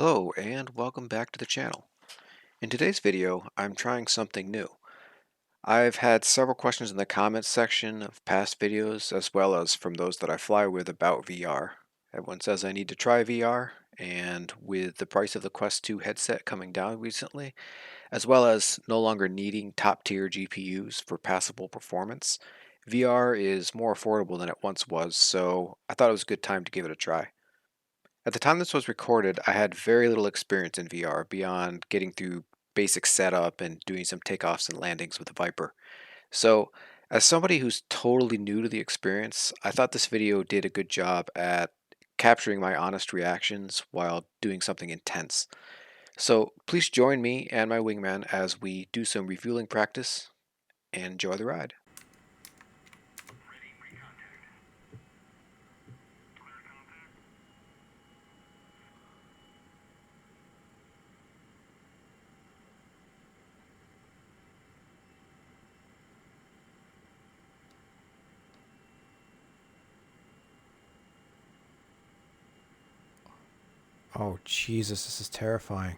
Hello and welcome back to the channel. In today's video, I'm trying something new. I've had several questions in the comments section of past videos as well as from those that I fly with about VR. Everyone says I need to try VR, and with the price of the Quest 2 headset coming down recently, as well as no longer needing top tier GPUs for passable performance, VR is more affordable than it once was, so I thought it was a good time to give it a try. At the time this was recorded, I had very little experience in VR beyond getting through basic setup and doing some takeoffs and landings with the Viper. So, as somebody who's totally new to the experience, I thought this video did a good job at capturing my honest reactions while doing something intense. So, please join me and my wingman as we do some refueling practice and enjoy the ride. Oh, Jesus, this is terrifying.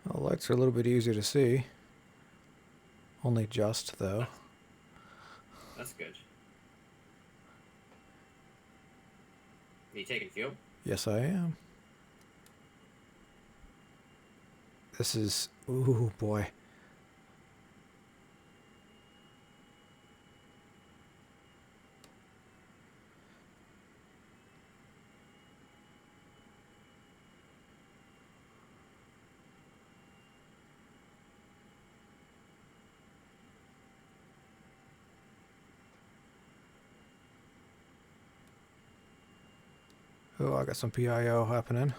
The lights are a little bit easier to see. Only just, though. That's good. Are you taking fuel? Yes, I am. This is... Ooh, boy. Oh, I got some PIO happening.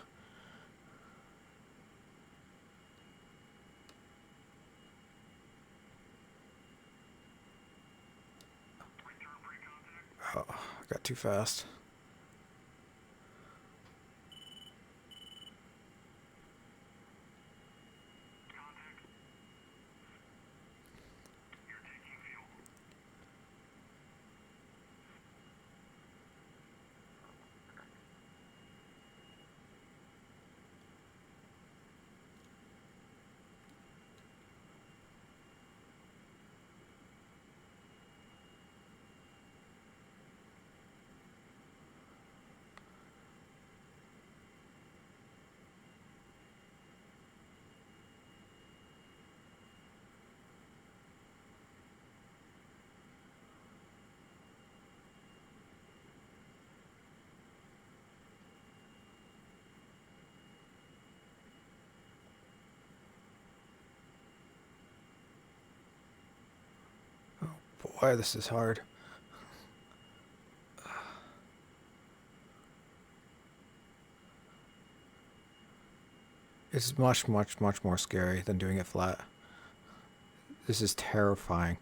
Oh, I got too fast. Boy, this is hard. It's much more scary than doing it flat. This is terrifying.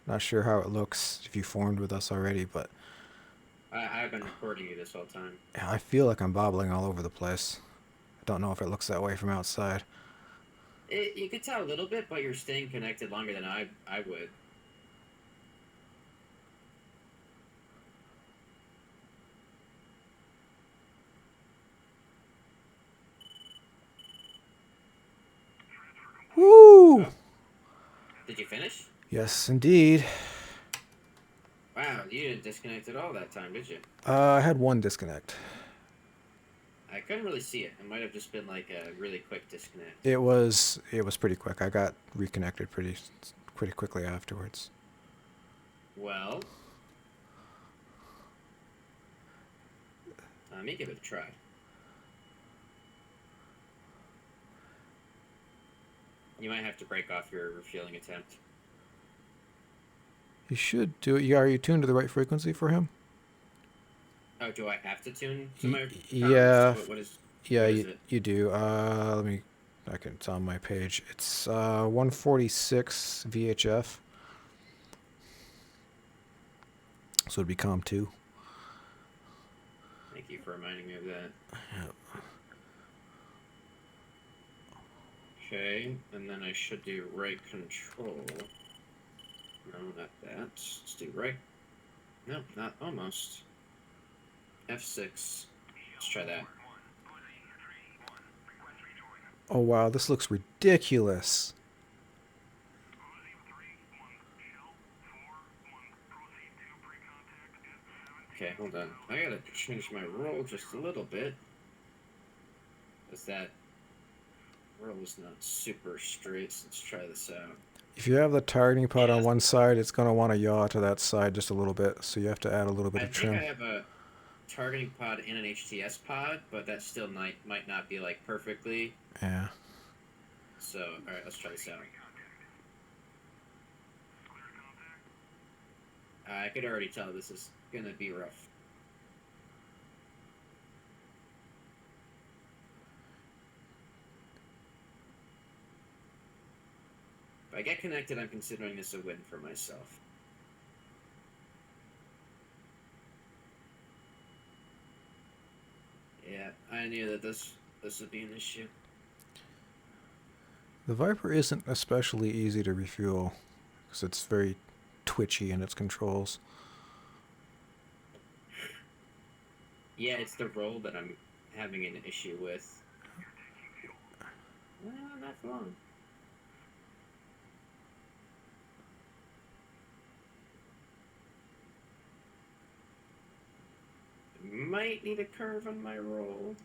Not sure how it looks if you formed with us already, but I've been recording you this whole time. I feel like I'm bobbling all over the place. I don't know if it looks that way from outside. You could tell a little bit, but you're staying connected longer than I would. Woo! Oh. Did you finish? Yes, indeed. Wow, you didn't disconnect at all that time, did you? I had one disconnect. I couldn't really see it. It might have just been like a really quick disconnect. It was pretty quick. I got reconnected pretty quickly afterwards. Well, let me give it a try. You might have to break off your refueling attempt. You should do it. Are you tuned to the right frequency for him? Oh, do I have to tune to Y- my comms? yeah, yeah, What is it? you do. It's on my page. It's 146 VHF, so it'd be COM 2. Thank you for reminding me of that. Okay, and then I should do right control. No, not that. Let's do right. No, not almost. F6. Let's try that. Oh wow, this looks ridiculous. Okay, hold on. I gotta change my roll just a little bit. Because that roll is not super straight, so let's try this out. If you have the targeting pod Yeah, on one side, it's going to want to yaw to that side just a little bit, so you have to add a little bit I of think I trim. have a targeting pod and an HTS pod, but that still might not be like perfectly. Yeah. So, alright, let's try this out. I could already tell this is gonna be rough. If I get connected, I'm considering this a win for myself. Yeah, I knew that this would be an issue. The Viper isn't especially easy to refuel because it's very twitchy in its controls. Yeah, it's the roll that I'm having an issue with. Not for long. Might need a curve on my roll.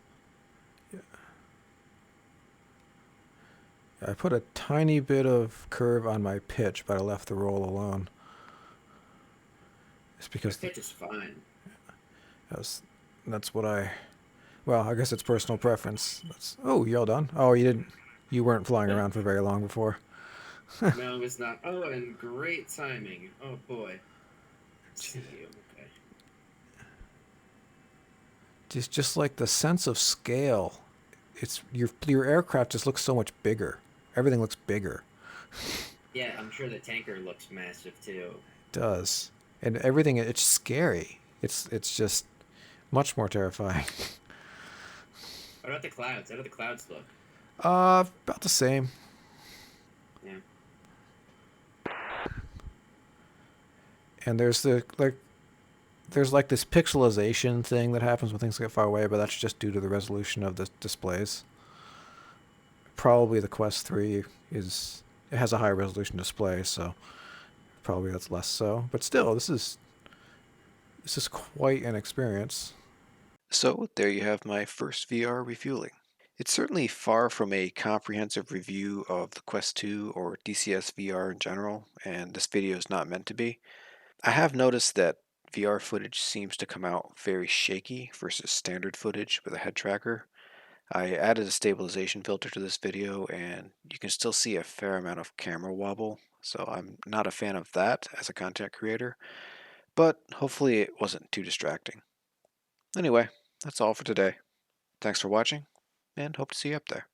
Yeah. I put a tiny bit of curve on my pitch, but I left the roll alone. It's because My pitch is fine. that's what I. Well, I guess it's personal preference. Oh, you all done? Oh, you didn't. You weren't flying around for very long before. No, it's not. Oh, and great timing. Oh boy. See you. Okay. Just like the sense of scale, it's your aircraft just looks so much bigger. Everything looks bigger. Yeah, I'm sure the tanker looks massive too. It does, and everything. It's scary. It's just much more terrifying. What about the clouds? How do the clouds look? About the same. Yeah. And there's like this pixelization thing that happens when things get far away, but that's just due to the resolution of the displays. Probably the Quest 3 it has a high resolution display, so probably that's less so. But still, this is quite an experience. So there you have my first VR refueling. It's certainly far from a comprehensive review of the Quest 2 or DCS VR in general, and this video is not meant to be. I have noticed that VR footage seems to come out very shaky versus standard footage with a head tracker. I added a stabilization filter to this video and you can still see a fair amount of camera wobble, so I'm not a fan of that as a content creator, but hopefully it wasn't too distracting. Anyway, that's all for today. Thanks for watching, and hope to see you up there.